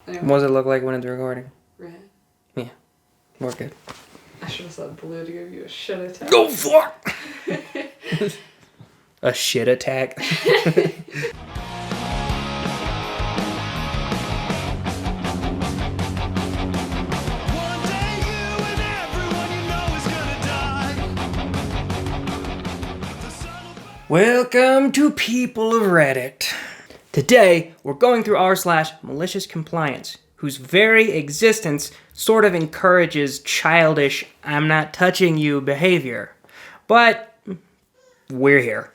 Anyway. What does it look like when it's recording? Red. Yeah, we're good. I should have said blue to give you a shit attack. Go for it! A shit attack. Welcome to People of Reddit. Today, we're going through r/malicious compliance, whose very existence sort of encourages childish, I'm not touching you behavior. But we're here.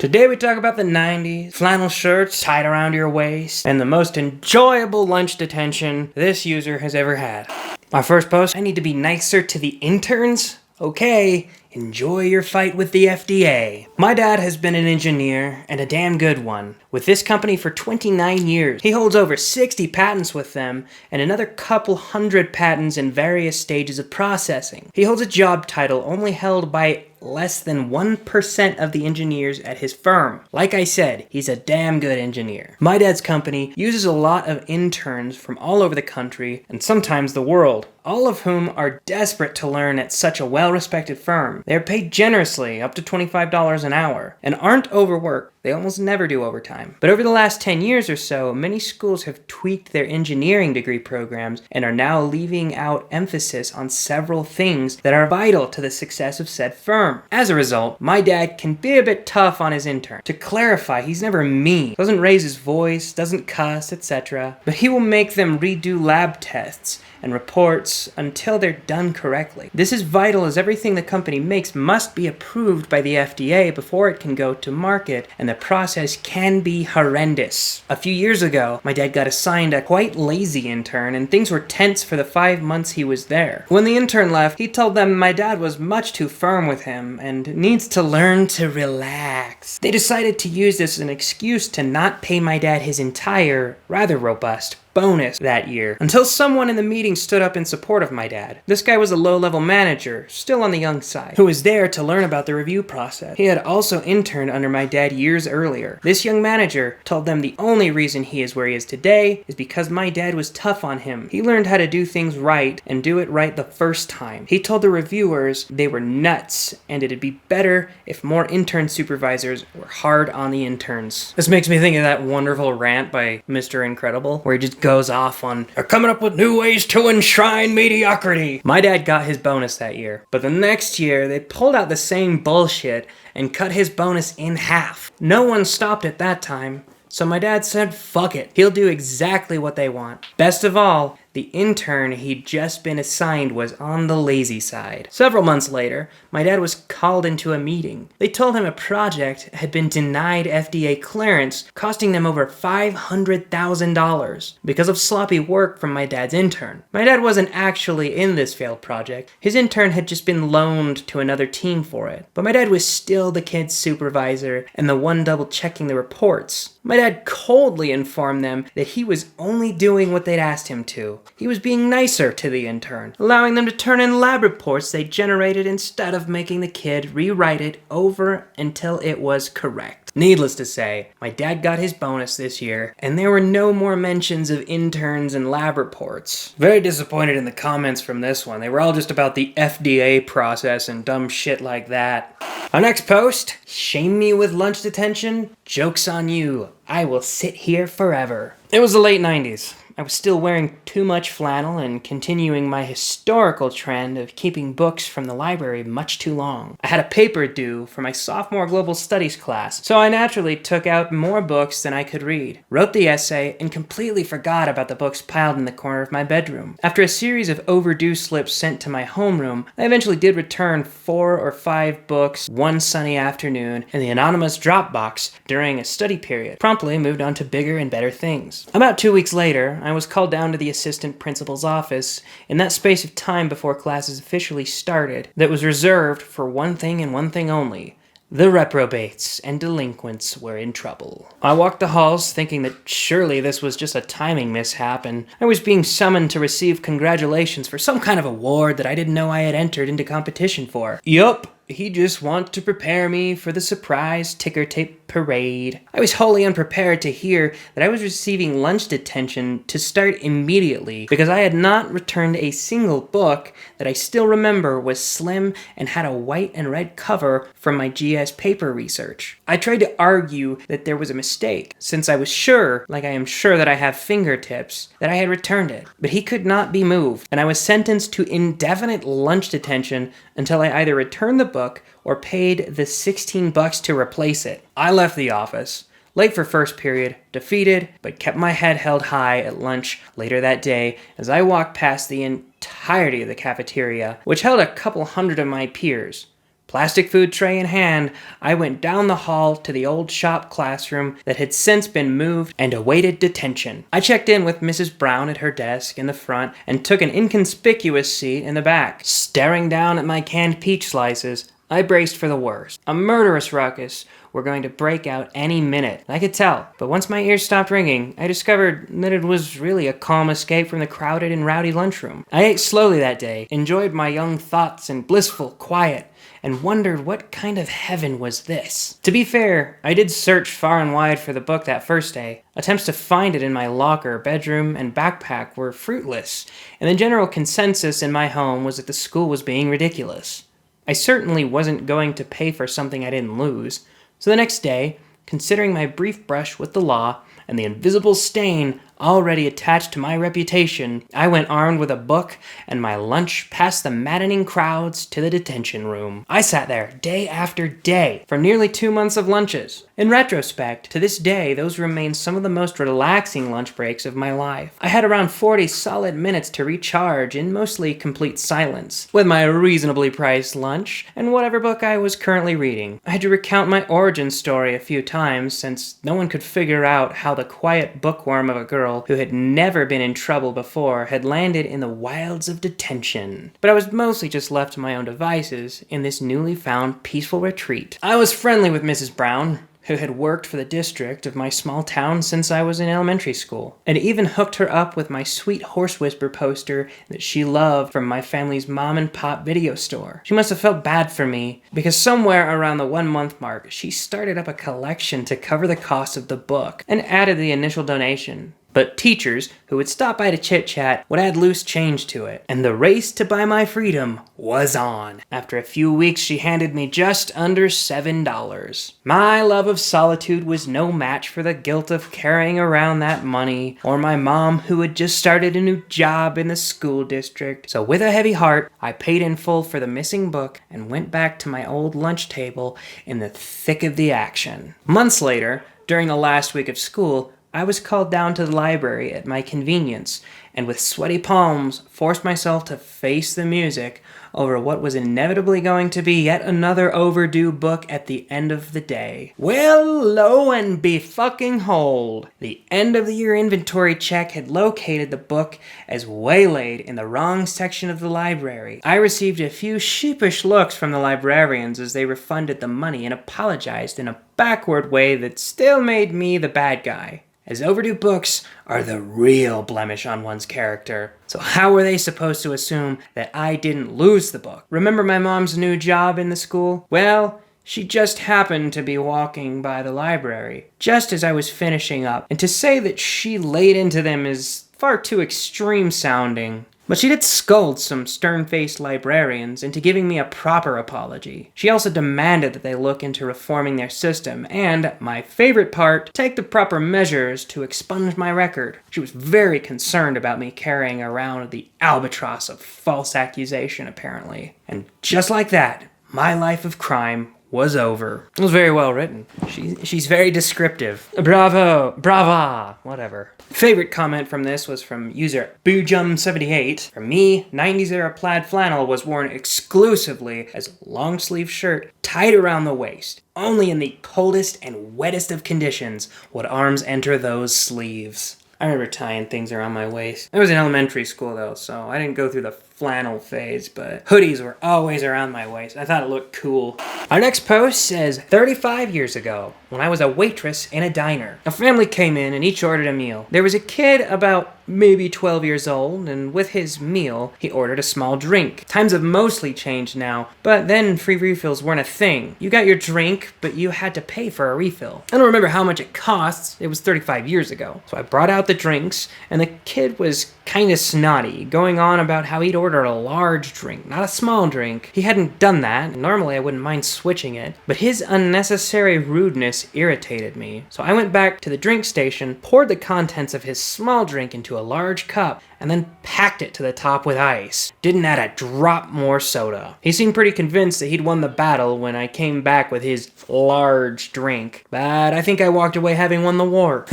Today we talk about the 90s, flannel shirts tied around your waist, and the most enjoyable lunch detention this user has ever had. My first post, I need to be nicer to the interns? Okay, enjoy your fight with the FDA. My dad has been an engineer, and a damn good one, with this company for 29 years. He holds over 60 patents with them, and another couple hundred patents in various stages of processing. He holds a job title only held by less than 1% of the engineers at his firm. Like I said, he's a damn good engineer. My dad's company uses a lot of interns from all over the country, and sometimes the world, all of whom are desperate to learn at such a well-respected firm. They are paid generously, up to $25 an hour, and aren't overworked. They almost never do overtime. But over the last 10 years or so, many schools have tweaked their engineering degree programs and are now leaving out emphasis on several things that are vital to the success of said firm. As a result, my dad can be a bit tough on his intern. To clarify, he's never mean, doesn't raise his voice, doesn't cuss, etc. But he will make them redo lab tests and reports until they're done correctly. This is vital as everything the company makes must be approved by the FDA before it can go to market, and the process can be horrendous. A few years ago, my dad got assigned a quite lazy intern, and things were tense for the 5 months he was there. When the intern left, he told them my dad was much too firm with him and needs to learn to relax. They decided to use this as an excuse to not pay my dad his entire, rather robust, bonus that year, until someone in the meeting stood up in support of my dad. This guy was a low-level manager, still on the young side, who was there to learn about the review process. He had also interned under my dad years earlier. This young manager told them the only reason he is where he is today is because my dad was tough on him. He learned how to do things right and do it right the first time. He told the reviewers they were nuts and it'd be better if more intern supervisors were hard on the interns. This makes me think of that wonderful rant by Mr. Incredible, where he just goes off on, "They're coming up with new ways to enshrine mediocrity." My dad got his bonus that year, but the next year they pulled out the same bullshit and cut his bonus in half. No one stopped at that time, so my dad said fuck it. He'll do exactly what they want. Best of all, the intern he'd just been assigned was on the lazy side. Several months later, my dad was called into a meeting. They told him a project had been denied FDA clearance, costing them over $500,000 because of sloppy work from my dad's intern. My dad wasn't actually in this failed project. His intern had just been loaned to another team for it. But my dad was still the kid's supervisor and the one double-checking the reports. My dad coldly informed them that he was only doing what they'd asked him to. He was being nicer to the intern, allowing them to turn in lab reports they generated instead of making the kid rewrite it over until it was correct. Needless to say, my dad got his bonus this year, and there were no more mentions of interns and lab reports. Very disappointed in the comments from this one. They were all just about the FDA process and dumb shit like that. Our next post, shame me with lunch detention? Joke's on you. I will sit here forever. It was the late 90s. I was still wearing too much flannel and continuing my historical trend of keeping books from the library much too long. I had a paper due for my sophomore global studies class, so I naturally took out more books than I could read, wrote the essay, and completely forgot about the books piled in the corner of my bedroom. After a series of overdue slips sent to my homeroom, I eventually did return 4 or 5 books one sunny afternoon in the anonymous Dropbox during a study period. Promptly moved on to bigger and better things. About 2 weeks later, I was called down to the assistant principal's office in that space of time before classes officially started that was reserved for one thing and one thing only. The reprobates and delinquents were in trouble. I walked the halls thinking that surely this was just a timing mishap and I was being summoned to receive congratulations for some kind of award that I didn't know I had entered into competition for. Yup, he just wanted to prepare me for the surprise ticker tape parade. I was wholly unprepared to hear that I was receiving lunch detention to start immediately because I had not returned a single book that I still remember was slim and had a white and red cover from my GS paper research. I tried to argue that there was a mistake, since I was sure, like I am sure that I have fingertips, that I had returned it. But he could not be moved, and I was sentenced to indefinite lunch detention until I either returned the book or paid the $16 to replace it. I left the office, late for first period, defeated, but kept my head held high at lunch later that day as I walked past the entirety of the cafeteria, which held a couple hundred of my peers. Plastic food tray in hand, I went down the hall to the old shop classroom that had since been moved and awaited detention. I checked in with Mrs. Brown at her desk in the front and took an inconspicuous seat in the back. Staring down at my canned peach slices, I braced for the worst. A murderous ruckus were going to break out any minute. I could tell, but once my ears stopped ringing, I discovered that it was really a calm escape from the crowded and rowdy lunchroom. I ate slowly that day, enjoyed my young thoughts in blissful quiet, and wondered what kind of heaven was this. To be fair, I did search far and wide for the book that first day. Attempts to find it in my locker, bedroom, and backpack were fruitless, and the general consensus in my home was that the school was being ridiculous. I certainly wasn't going to pay for something I didn't lose, so the next day, considering my brief brush with the law and the invisible stain already attached to my reputation, I went armed with a book and my lunch past the maddening crowds to the detention room. I sat there day after day for nearly 2 months of lunches. In retrospect, to this day, those remain some of the most relaxing lunch breaks of my life. I had around 40 solid minutes to recharge in mostly complete silence, with my reasonably priced lunch and whatever book I was currently reading. I had to recount my origin story a few times since no one could figure out how the quiet bookworm of a girl who had never been in trouble before had landed in the wilds of detention. But I was mostly just left to my own devices in this newly found peaceful retreat. I was friendly with Mrs. Brown, who had worked for the district of my small town since I was in elementary school, and even hooked her up with my sweet horse whisper poster that she loved from my family's mom and pop video store. She must have felt bad for me, because somewhere around the 1 month mark, she started up a collection to cover the cost of the book, and added the initial donation. But teachers who would stop by to chit-chat would add loose change to it, and the race to buy my freedom was on. After a few weeks, she handed me just under $7. My love of solitude was no match for the guilt of carrying around that money, or my mom who had just started a new job in the school district. So with a heavy heart, I paid in full for the missing book and went back to my old lunch table in the thick of the action. Months later, during the last week of school, I was called down to the library at my convenience, and with sweaty palms, forced myself to face the music over what was inevitably going to be yet another overdue book at the end of the day. Well, lo and befucking-hold, the end-of-the-year inventory check had located the book as waylaid in the wrong section of the library. I received a few sheepish looks from the librarians as they refunded the money and apologized in a backward way that still made me the bad guy, as overdue books are the real blemish on one's character. So how were they supposed to assume that I didn't lose the book? Remember my mom's new job in the school? Well, she just happened to be walking by the library, just as I was finishing up, and to say that she laid into them is far too extreme sounding. But she did scold some stern-faced librarians into giving me a proper apology. She also demanded that they look into reforming their system and, my favorite part, take the proper measures to expunge my record. She was very concerned about me carrying around the albatross of false accusation, apparently. And just like that, my life of crime was over. It was very well written. She's very descriptive. Bravo, brava, whatever. Favorite comment from this was from user Boojum78. For me, 90s era plaid flannel was worn exclusively as a long sleeve shirt tied around the waist. Only in the coldest and wettest of conditions would arms enter those sleeves. I remember tying things around my waist. I was in elementary school though, so I didn't go through the flannel phase, but hoodies were always around my waist. I thought it looked cool. Our next post says, 35 years ago, when I was a waitress in a diner. A family came in and each ordered a meal. There was a kid about maybe 12 years old, and with his meal, he ordered a small drink. Times have mostly changed now, but then free refills weren't a thing. You got your drink, but you had to pay for a refill. I don't remember how much it costs. It was 35 years ago. So I brought out the drinks, and the kid was kind of snotty, going on about how he'd ordered a large drink, not a small drink. He hadn't done that. Normally I wouldn't mind switching it, but his unnecessary rudeness irritated me. So I went back to the drink station, poured the contents of his small drink into a large cup, and then packed it to the top with ice. Didn't add a drop more soda. He seemed pretty convinced that he'd won the battle when I came back with his large drink, but I think I walked away having won the war.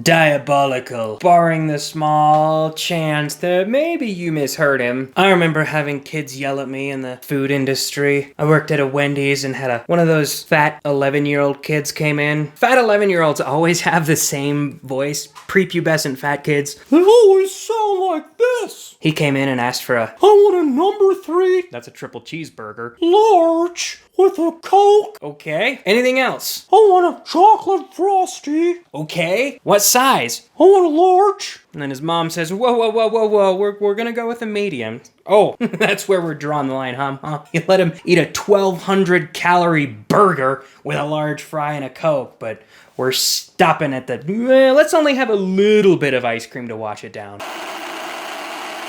Diabolical. Barring the small chance that maybe you misheard him. I remember having kids yell at me in the food industry. I worked at a Wendy's and had one of those fat 11-year-old kids came in. Fat 11-year-olds always have the same voice. Prepubescent fat kids. They always sound like this. He came in and asked for I want a number 3. That's a triple cheeseburger. Large. With a Coke. Okay. Anything else? I want a chocolate frosty. Okay. What size? I want a large. And then his mom says, whoa. We're gonna go with a medium. Oh, that's where we're drawing the line, huh? You let him eat a 1,200 calorie burger with a large fry and a Coke, but we're stopping at let's only have a little bit of ice cream to wash it down.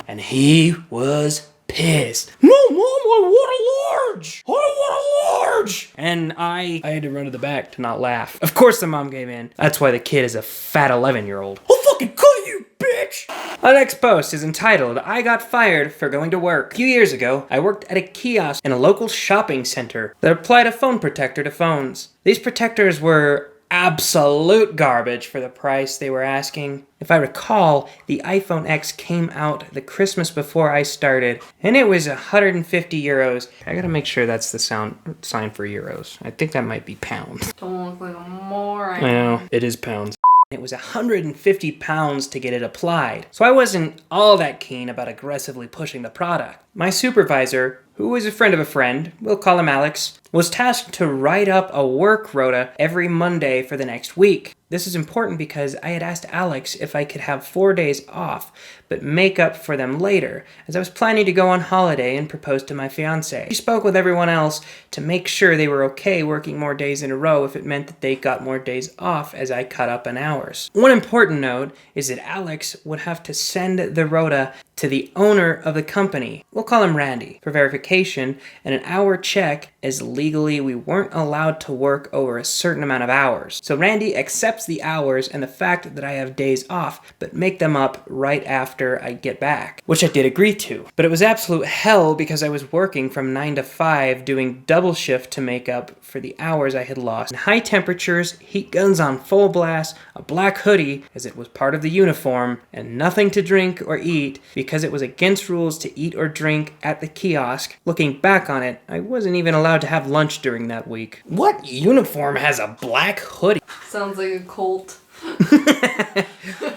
And he was pissed. No, Mom, I want a large! I want a large! And I had to run to the back to not laugh. Of course the mom gave in. That's why the kid is a fat 11-year-old. I'll fucking cut you, bitch! Our next post is entitled, I Got Fired for Going to Work. A few years ago, I worked at a kiosk in a local shopping center that applied a phone protector to phones. These protectors were absolute garbage for the price they were asking. If I recall, the iPhone X came out the Christmas before I started, and it was 150 euros. I gotta make sure that's the sign for euros. I think that might be pounds. Don't look like a moron. I know, it is pounds. It was 150 pounds to get it applied, so I wasn't all that keen about aggressively pushing the product. My supervisor, who was a friend of a friend, we'll call him Alex, was tasked to write up a work rota every Monday for the next week. This is important because I had asked Alex if I could have 4 days off, but make up for them later, as I was planning to go on holiday and propose to my fiancée. She spoke with everyone else to make sure they were okay working more days in a row if it meant that they got more days off as I cut up in hours. One important note is that Alex would have to send the rota to the owner of the company, we'll call him Randy, for verification and an hour check, as legally we weren't allowed to work over a certain amount of hours. So Randy accepts the hours and the fact that I have days off, but make them up right after I get back, which I did agree to. But it was absolute hell because I was working from 9 to 5 doing double shift to make up for the hours I had lost. In high temperatures, heat guns on full blast, a black hoodie as it was part of the uniform, and nothing to drink or eat because it was against rules to eat or drink at the kiosk. Looking back on it, I wasn't even allowed to have lunch during that week. What uniform has a black hoodie? Sounds like a cult.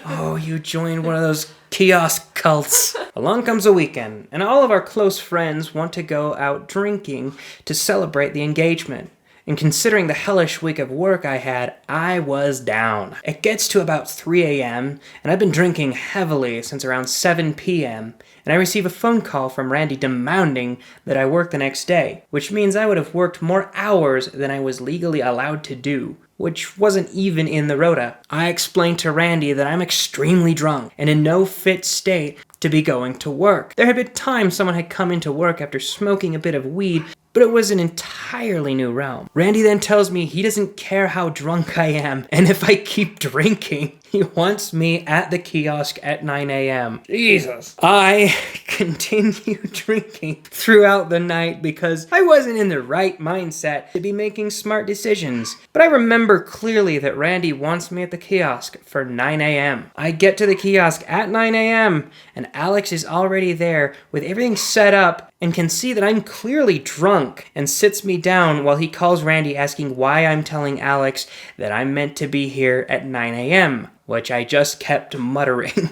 Oh, you joined one of those kiosk cults. Along comes a weekend, and all of our close friends want to go out drinking to celebrate the engagement. And considering the hellish week of work I had, I was down. It gets to about 3 a.m., and I've been drinking heavily since around 7 p.m., and I receive a phone call from Randy demanding that I work the next day, which means I would have worked more hours than I was legally allowed to do, which wasn't even in the rota. I explained to Randy that I'm extremely drunk and in no fit state to be going to work. There had been times someone had come into work after smoking a bit of weed, but it was an entirely new realm. Randy then tells me he doesn't care how drunk I am, and if I keep drinking, he wants me at the kiosk at 9 a.m. Jesus. I continue drinking throughout the night because I wasn't in the right mindset to be making smart decisions. But I remember clearly that Randy wants me at the kiosk for 9 a.m. I get to the kiosk at 9 a.m. and Alex is already there with everything set up and can see that I'm clearly drunk and sits me down while he calls Randy asking why I'm telling Alex that I'm meant to be here at 9 a.m., which I just kept muttering.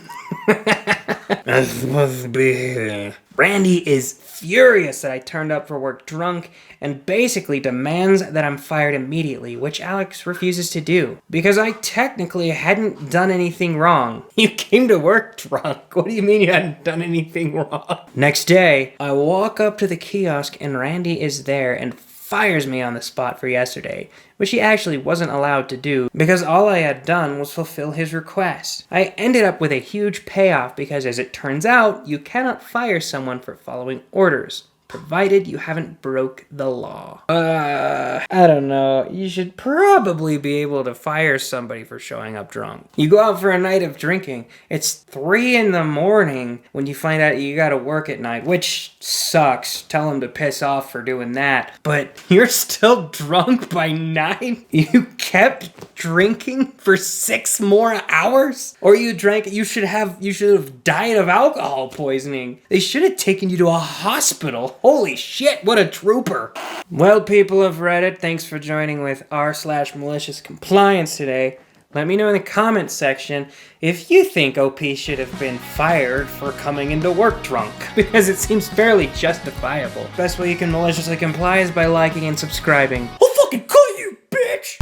I'm supposed to be here. Randy is furious that I turned up for work drunk and basically demands that I'm fired immediately, which Alex refuses to do because I technically hadn't done anything wrong. You came to work drunk. What do you mean you hadn't done anything wrong? Next day, I walk up to the kiosk and Randy is there and fires me on the spot for yesterday, which he actually wasn't allowed to do because all I had done was fulfill his request. I ended up with a huge payoff because, as it turns out, you cannot fire someone for following orders, provided you haven't broke the law. I don't know. You should probably be able to fire somebody for showing up drunk. You go out for a night of drinking. It's 3 a.m. when you find out you gotta work at night, which sucks. Tell him to piss off for doing that. But you're still drunk by 9? You kept drinking for 6 more hours? Or you should have died of alcohol poisoning. They should have taken you to a hospital. Holy shit, what a trooper. Well, people of Reddit, thanks for joining with r/malicious compliance today. Let me know in the comments section if you think OP should have been fired for coming into work drunk, because it seems fairly justifiable. Best way you can maliciously comply is by liking and subscribing. I'll fucking cut you, bitch!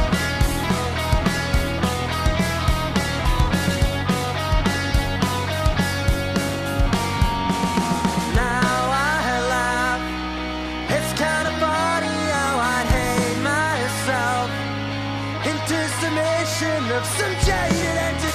Of some jaded